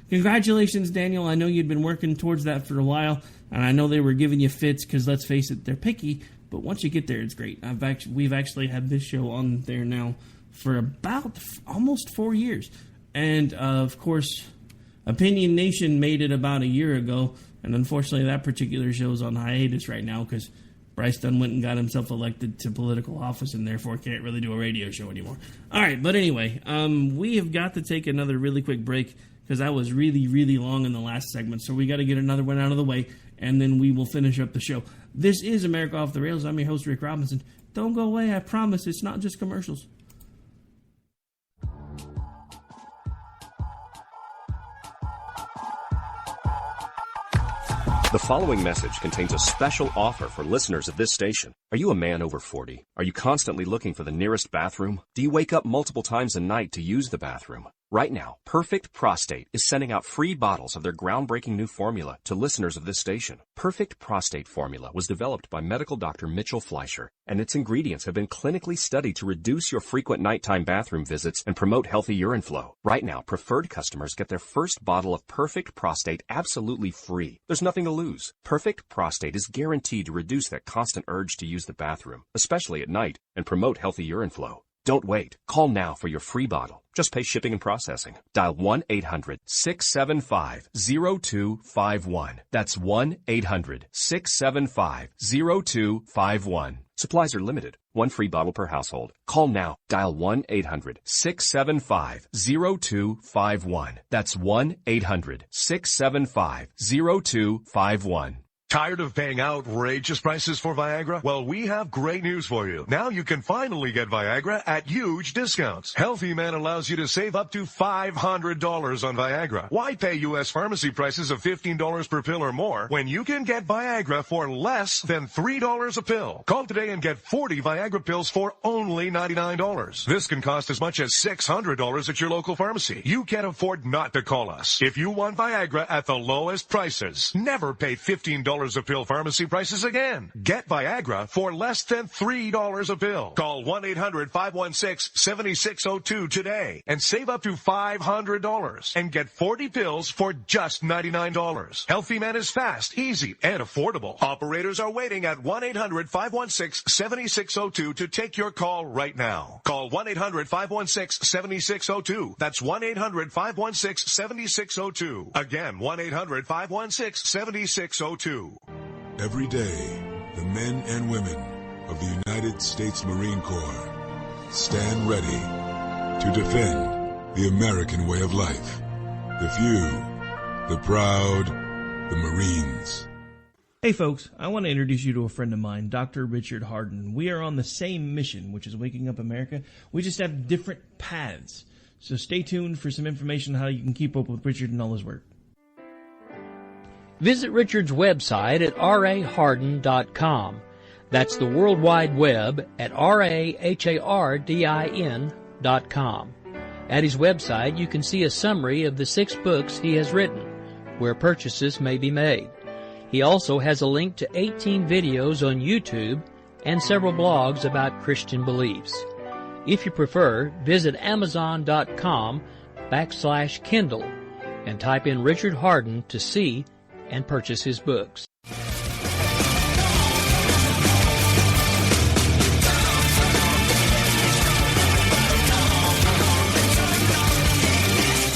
congratulations, Daniel. I know you'd been working towards that for a while, and I know they were giving you fits because, let's face it, they're picky, but once you get there, it's great. We've actually had this show on there now for about almost 4 years. And, of course, Opinion Nation made it about a year ago, and unfortunately that particular show is on hiatus right now because Bryce Dunn went and got himself elected to political office and therefore can't really do a radio show anymore. All right, but anyway, we have got to take another really quick break because I was really, really long in the last segment, so we got to get another one out of the way, and then we will finish up the show. This is America Off the Rails. I'm your host, Rick Robinson. Don't go away, I promise. It's not just commercials. The following message contains a special offer for listeners of this station. Are you a man over 40? Are you constantly looking for the nearest bathroom? Do you wake up multiple times a night to use the bathroom? Right now, Perfect Prostate is sending out free bottles of their groundbreaking new formula to listeners of this station. Perfect Prostate formula was developed by medical doctor Mitchell Fleischer, and its ingredients have been clinically studied to reduce your frequent nighttime bathroom visits and promote healthy urine flow. Right now, preferred customers get their first bottle of Perfect Prostate absolutely free. There's nothing to lose. Perfect Prostate is guaranteed to reduce that constant urge to use the bathroom, especially at night, and promote healthy urine flow. Don't wait. Call now for your free bottle. Just pay shipping and processing. Dial 1-800-675-0251. That's 1-800-675-0251. Supplies are limited. One free bottle per household. Call now. Dial 1-800-675-0251. That's 1-800-675-0251. Tired of paying outrageous prices for Viagra? Well, we have great news for you. Now you can finally get Viagra at huge discounts. Healthy Man allows you to save up to $500 on Viagra. Why pay U.S. pharmacy prices of $15 per pill or more when you can get Viagra for less than $3 a pill? Call today and get 40 Viagra pills for only $99. This can cost as much as $600 at your local pharmacy. You can't afford not to call us. If you want Viagra at the lowest prices, never pay $15 a pill pharmacy prices again. Get Viagra for less than $3 a pill. Call 1-800-516-7602 today and save up to $500 and get 40 pills for just $99. Healthy Man is fast, easy, and affordable. Operators are waiting at 1-800-516-7602 to take your call right now. Call 1-800-516-7602. That's 1-800-516-7602. Again, 1-800-516-7602. Every day, the men and women of the United States Marine Corps stand ready to defend the American way of life. The few, the proud, the Marines. Hey folks, I want to introduce you to a friend of mine, Dr. Richard Harden. We are on the same mission, which is waking up America. We just have different paths. So stay tuned for some information on how you can keep up with Richard and all his work. Visit Richard's website at raharden.com. That's the World Wide Web at RAHARDIN.com. At his website, you can see a summary of the 6 books he has written, where purchases may be made. He also has a link to 18 videos on YouTube and several blogs about Christian beliefs. If you prefer, visit Amazon.com/Kindle and type in Richard Harden to see and purchase his books.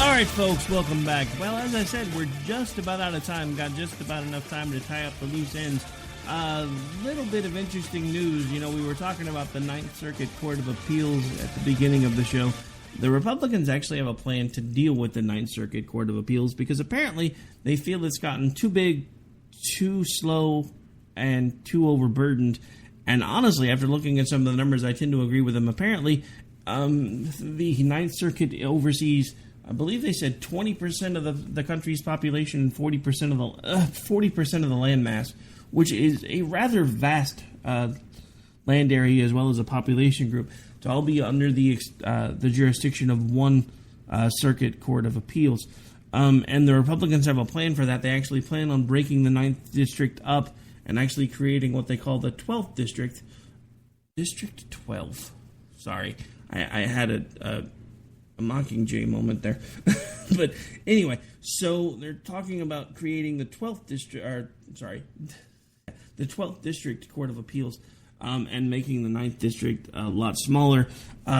All right, folks, welcome back. Well, as I said, we're just about out of time. Got just about enough time to tie up the loose ends. A little bit of interesting news. You know, we were talking about the Ninth Circuit Court of Appeals at the beginning of the show. The Republicans actually have a plan to deal with the Ninth Circuit Court of Appeals because apparently they feel it's gotten too big, too slow, and too overburdened. And honestly, after looking at some of the numbers, I tend to agree with them. Apparently, the Ninth Circuit oversees, I believe they said 20% of the country's population and 40% of the land mass, which is a rather vast land area as well as a population group, to all be under the jurisdiction of one circuit court of appeals. And the Republicans have a plan for that. They actually plan on breaking the 9th District up and actually creating what they call the 12th District. District 12. Sorry. I had a Mockingjay moment there. But anyway, so they're talking about creating the 12th District, the 12th District Court of Appeals. And making the 9th District a lot smaller,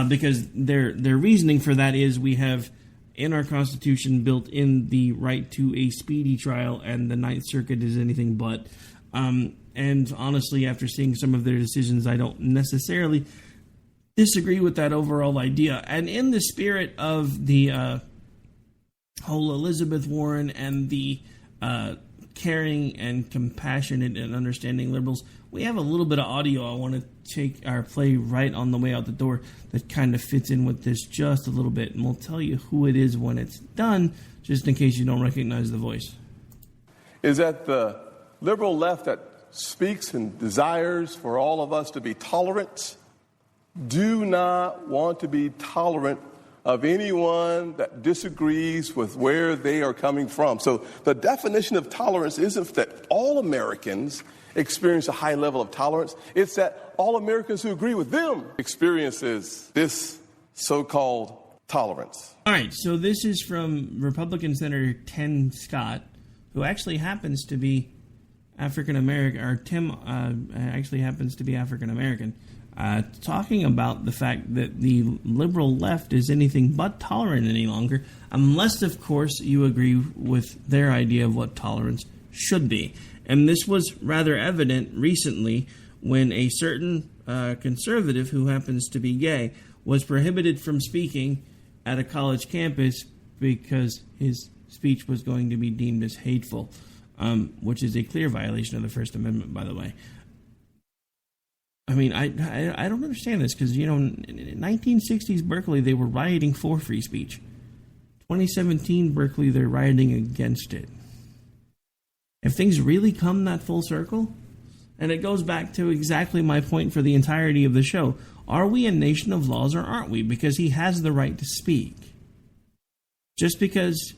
because their reasoning for that is we have in our Constitution built in the right to a speedy trial, and the 9th Circuit is anything but. And honestly, after seeing some of their decisions, I don't necessarily disagree with that overall idea. And in the spirit of the whole Elizabeth Warren and the caring and compassionate and understanding liberals, we have a little bit of audio I want to play right on the way out the door that kind of fits in with this just a little bit, and we'll tell you who it is when it's done, just in case you don't recognize the voice. Is that the liberal left that speaks and desires for all of us to be tolerant do not want to be tolerant of anyone that disagrees with where they are coming from. So the definition of tolerance isn't that all Americans experience a high level of tolerance. It's that all Americans who agree with them experiences this so-called tolerance. All right, so this is from Republican Senator Tim Scott, who actually happens to be African-American, or Tim actually happens to be African-American, talking about the fact that the liberal left is anything but tolerant any longer, unless, of course, you agree with their idea of what tolerance should be. And this was rather evident recently when a certain conservative who happens to be gay was prohibited from speaking at a college campus because his speech was going to be deemed as hateful, which is a clear violation of the First Amendment, by the way. I mean, I don't understand this because, you know, in 1960s Berkeley, they were rioting for free speech. 2017 Berkeley, they're rioting against it. If things really come that full circle, and it goes back to exactly my point for the entirety of the show, are we a nation of laws or aren't we? Because he has the right to speak. Just because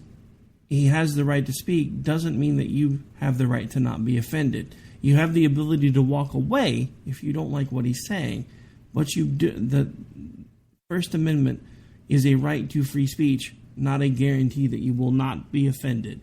he has the right to speak doesn't mean that you have the right to not be offended. You have the ability to walk away if you don't like what he's saying. But you do, the First Amendment is a right to free speech, not a guarantee that you will not be offended.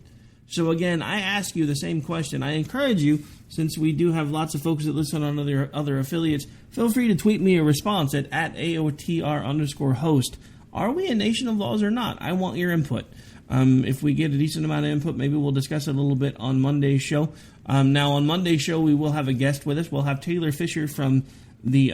So again, I ask you the same question. I encourage you, since we do have lots of folks that listen on other affiliates, feel free to tweet me a response at AOTR_host. Are we a nation of laws or not? I want your input. If we get a decent amount of input, maybe we'll discuss it a little bit on Monday's show. Now, on Monday's show, we will have a guest with us. We'll have Taylor Fisher from the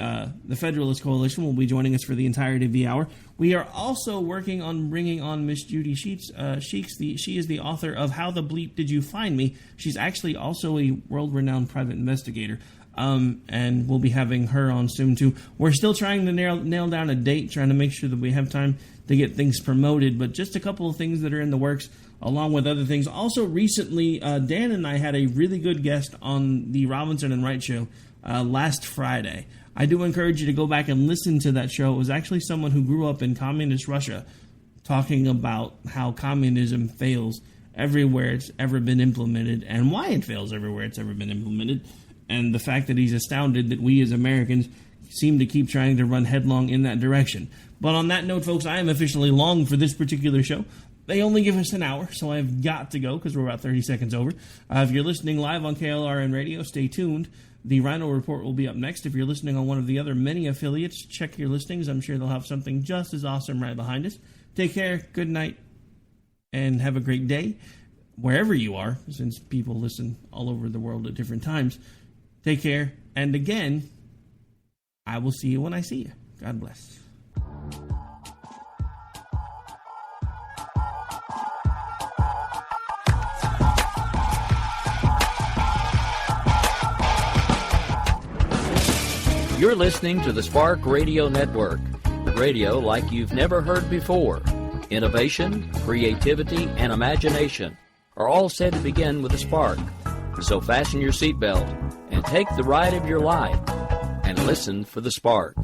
Federalist Coalition will be joining us for the entirety of the hour. We are also working on bringing on Miss Judy Sheets. She is the author of How the Bleep Did You Find Me? She's actually also a world-renowned private investigator. And we'll be having her on soon, too. We're still trying to nail down a date, trying to make sure that we have time to get things promoted, but just a couple of things that are in the works, along with other things. Also, recently, Dan and I had a really good guest on the Robinson and Wright show last Friday. I do encourage you to go back and listen to that show. It was actually someone who grew up in communist Russia talking about how communism fails everywhere it's ever been implemented and why it fails everywhere it's ever been implemented, and the fact that he's astounded that we as Americans seem to keep trying to run headlong in that direction. But on that note, folks, I am officially long for this particular show. They only give us an hour, so I've got to go because we're about 30 seconds over. If you're listening live on KLRN Radio, stay tuned. The Rhino Report will be up next. If you're listening on one of the other many affiliates, check your listings. I'm sure they'll have something just as awesome right behind us. Take care, good night, and have a great day, wherever you are, since people listen all over the world at different times. Take care, and again, I will see you when I see you. God bless. You're listening to the Spark Radio Network, radio like you've never heard before. Innovation, creativity, and imagination are all said to begin with a spark. So fasten your seatbelt and take the ride of your life and listen for the spark.